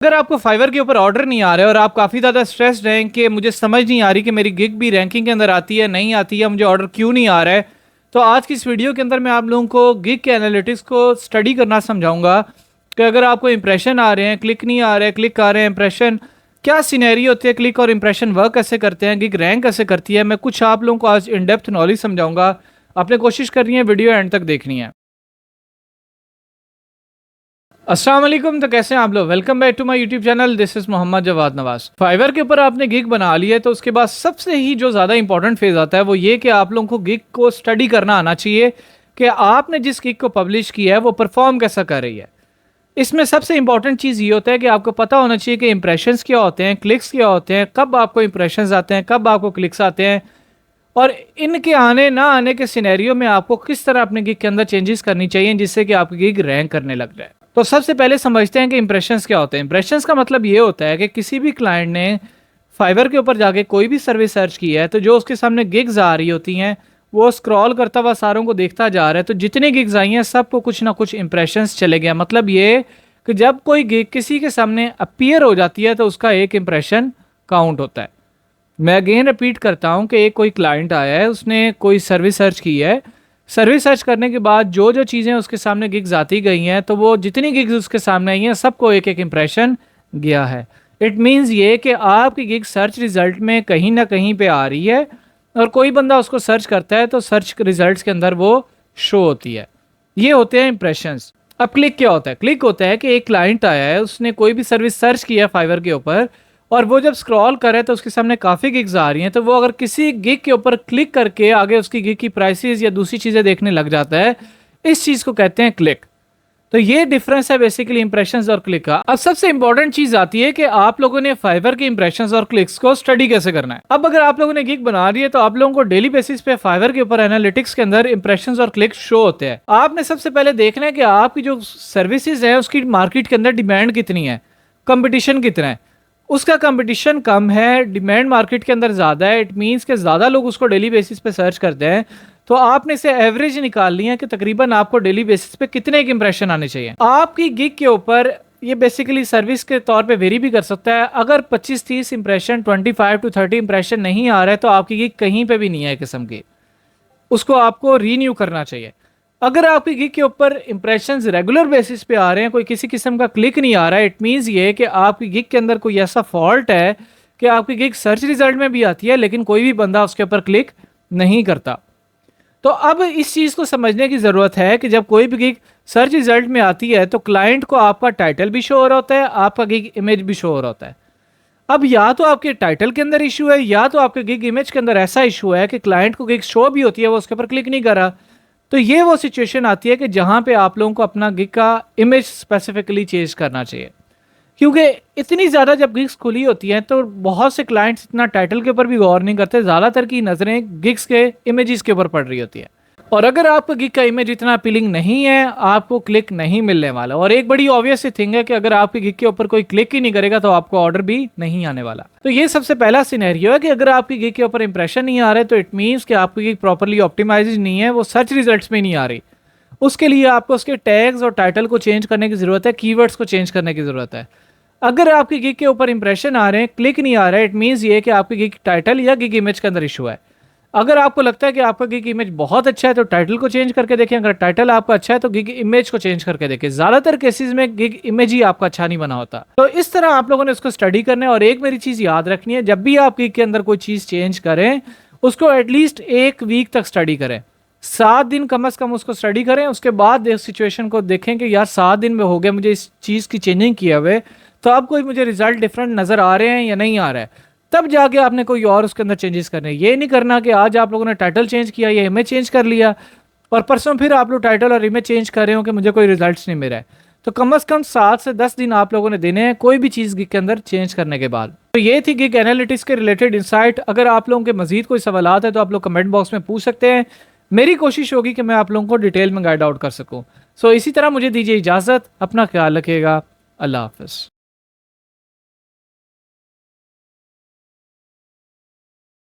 अगर आपको फाइवर के ऊपर ऑर्डर नहीं आ रहा है और आप काफ़ी ज़्यादा स्ट्रेस्ड हैं कि मुझे समझ नहीं आ रही कि मेरी गिग भी रैंकिंग के अंदर आती है नहीं आती है, मुझे ऑर्डर क्यों नहीं आ रहा है, तो आज की इस वीडियो के अंदर मैं आप लोगों को गिग के एनालिटिक्स को स्टडी करना समझाऊंगा कि अगर आपको इंप्रेशन आ रहे हैं, क्लिक नहीं आ रहे हैं, क्लिक आ रहे हैं, इंप्रेशन, क्या सीनरी होती है, क्लिक और इंप्रेशन वर्क कैसे करते हैं, गिग रैंक कैसे करती है, मैं कुछ आप लोगों को आज इन डेप्थ नॉलेज समझाऊंगा। आपने कोशिश करनी है वीडियो एंड तक देखनी है। अस्सलाम वालेकुम, तो कैसे हैं आप लोग। Welcome back to my YouTube channel, this is Mohammad Jawad Nawaz. Fiverr के ऊपर आपने गिग बना ली है तो उसके बाद सबसे ही जो ज़्यादा इंपॉर्टेंट फेज आता है वो ये कि आप लोगों को गिग को स्टडी करना आना चाहिए कि आपने जिस गिग को पब्लिश किया है वो परफॉर्म कैसा कर रही है। इसमें सबसे इंपॉर्टेंट चीज़ ये होता है कि आपको पता होना चाहिए कि इंप्रेशंस क्या होते हैं, क्लिक्स क्या होते हैं, कब आपको इंप्रेशंस आते हैं, कब आपको क्लिक्स आते हैं, और इनके आने ना आने के सिनेरियो में आपको किस तरह अपने गिग के अंदर चेंजेस करनी चाहिए जिससे कि आपकी गिग रैंक करने लग जाए। तो सबसे पहले समझते हैं कि इंप्रेशंस क्या होते हैं। इंप्रेशंस का मतलब ये होता है कि किसी भी क्लाइंट ने फाइवर के ऊपर जाके कोई भी सर्विस सर्च की है तो जो उसके सामने गिग्स आ रही होती हैं वो स्क्रॉल करता हुआ सारों को देखता जा रहा है, तो जितनी गिग्स आई हैं सबको कुछ ना कुछ इंप्रेशंस चले गया। मतलब ये कि जब कोई गिग किसी के सामने अपीयर हो जाती है तो उसका एक इंप्रेशन काउंट होता है। मैं अगेन रिपीट करता हूँ कि एक कोई क्लाइंट आया है, उसने कोई सर्विस सर्च की है, सर्विस सर्च करने के बाद जो जो चीज़ें उसके सामने गिग्स आती गई हैं तो वो जितनी गिग्स उसके सामने आई हैं सबको एक एक इंप्रेशन गया है। इट मीन्स ये कि आपकी गिग सर्च रिजल्ट में कहीं ना कहीं पे आ रही है और कोई बंदा उसको सर्च करता है तो सर्च रिजल्ट्स के अंदर वो शो होती है। ये होते हैं इंप्रेशंस। अब क्लिक क्या होता है? क्लिक होता है कि एक क्लाइंट आया है, उसने कोई भी सर्विस सर्च किया है फाइवर के ऊपर और वो जब स्क्रॉल करे तो उसके सामने काफ़ी गिग्स आ रही हैं, तो वो अगर किसी गिग के ऊपर क्लिक करके आगे उसकी गिग की प्राइसेस या दूसरी चीज़ें देखने लग जाता है, इस चीज़ को कहते हैं क्लिक। तो ये डिफरेंस है बेसिकली इंप्रेशंस और क्लिक का। अब सबसे इंपॉर्टेंट चीज आती है कि आप लोगों ने फाइवर के इंप्रेशंस और क्लिक्स को स्टडी कैसे करना है। अब अगर आप लोगों ने गिग बना रही है तो आप लोगों को डेली बेसिस पे फाइवर के ऊपर एनालिटिक्स के अंदर इंप्रेशंस और क्लिक्स शो होते हैं। आपने सबसे पहले देखना है कि आपकी जो सर्विसेज है उसकी मार्केट के अंदर डिमांड कितनी है, कंपटीशन कितना है। उसका कंपटीशन कम है, डिमांड मार्केट के अंदर ज़्यादा है, इट मीन्स के ज़्यादा लोग उसको डेली बेसिस पे सर्च करते हैं, तो आपने इसे एवरेज निकालनी है कि तकरीबन आपको डेली बेसिस पे कितने एक इंप्रेशन आने चाहिए। आपकी गिग के ऊपर ये बेसिकली सर्विस के तौर पे वेरी भी कर सकता है। अगर 25-30 इंप्रेशन, 25 to 30 इंप्रेशन नहीं आ रहा है तो आपकी गिग कहीं पे भी नहीं है किस्म की, उसको आपको रीन्यू करना चाहिए। अगर आपकी गिग के ऊपर इंप्रेशंस रेगुलर बेसिस पे आ रहे हैं, कोई किसी किस्म का क्लिक नहीं आ रहा है, इट मीन्स ये कि आपकी गिग के अंदर कोई ऐसा फॉल्ट है कि आपकी गिग सर्च रिजल्ट में भी आती है लेकिन कोई भी बंदा उसके ऊपर क्लिक नहीं करता। तो अब इस चीज़ को समझने की ज़रूरत है कि जब कोई भी गिग सर्च रिजल्ट में आती है तो क्लाइंट को आपका टाइटल भी शो हो रहा होता है, आपका गिग इमेज भी शो हो रहा होता है। अब या तो आपके टाइटल के अंदर इशू है या तो आपके गिग इमेज के अंदर ऐसा इशू है कि क्लाइंट को गिग शो भी होती है, वो उसके ऊपर क्लिक नहीं कर रहा। तो ये वो सिचुएशन आती है कि जहां पे आप लोगों को अपना गिग का इमेज स्पेसिफिकली चेंज करना चाहिए, क्योंकि इतनी ज़्यादा जब गिग्स खुली होती हैं तो बहुत से क्लाइंट्स इतना टाइटल के ऊपर भी गौर नहीं करते, ज़्यादातर की नज़रें गिग्स के इमेजेस के ऊपर पड़ रही होती है। और अगर आपका गिग का इमेज इतना अपीलिंग नहीं है आपको क्लिक नहीं मिलने वाला। और एक बड़ी ऑब्वियस सी थिंग है कि अगर आपके गिग के ऊपर कोई क्लिक ही नहीं करेगा तो आपको ऑर्डर भी नहीं आने वाला। तो ये सबसे पहला सिनेरियो है कि अगर आपकी गिग के ऊपर इंप्रेशन नहीं आ रहे तो इट मीन्स कि आपकी गिग प्रॉपरली ऑप्टिमाइज नहीं है, वो सर्च रिजल्ट्स में नहीं आ रही। उसके लिए आपको उसके टैग्स और टाइटल को चेंज करने की ज़रूरत है, कीवर्ड्स को चेंज करने की ज़रूरत है। अगर आपकी गिग के ऊपर इंप्रेशन आ रहे हैं, क्लिक नहीं आ रहा है, इट मीन्स ये कि आपकी गिग टाइटल या गिग इमेज के अंदर इशू है। अगर आपको लगता है कि आपका गिग इमेज बहुत अच्छा है तो टाइटल को चेंज करके देखें, अगर टाइटल आपका अच्छा है तो गिग इमेज को चेंज करके देखें। ज़्यादातर केसेस में गिग इमेज ही आपका अच्छा नहीं बना होता। तो इस तरह आप लोगों ने उसको स्टडी करना है। और एक मेरी चीज़ याद रखनी है, जब भी आप गिग के अंदर कोई चीज़ चेंज करें उसको एटलीस्ट 1 वीक तक स्टडी करें, 7 दिन कम अज़ कम उसको स्टडी करें। उसके बाद सिचुएशन को देखें कि यार 7 दिन में हो गया मुझे इस चीज़ की चेंजिंग किए हुए, तो अब कोई मुझे रिजल्ट डिफरेंट नज़र आ रहे हैं या नहीं आ रहा है, तब जाके आपने कोई और उसके अंदर चेंजेस करने। ये नहीं करना कि आज आप लोगों ने टाइटल चेंज किया या इमेज चेंज कर लिया और परसों फिर आप लोग टाइटल और इमेज चेंज कर रहे हो कि मुझे कोई रिजल्ट्स नहीं मिल रहा है। तो कम अज़ कम 7 से 10 दिन आप लोगों ने देने हैं कोई भी चीज़ गिग के अंदर चेंज करने के बाद। तो ये थी गिग एनालिटिक्स के रिलेटेड इंसाइट। अगर आप लोगों के मजीद कोई सवालात है तो आप लोग कमेंट बॉक्स में पूछ सकते हैं। मेरी कोशिश होगी कि मैं आप लोगों को डिटेल में गाइड आउट कर सकूँ। सो इसी तरह मुझे दीजिए इजाज़त, अपना ख्याल रखिएगा, अल्लाह हाफ़िज़।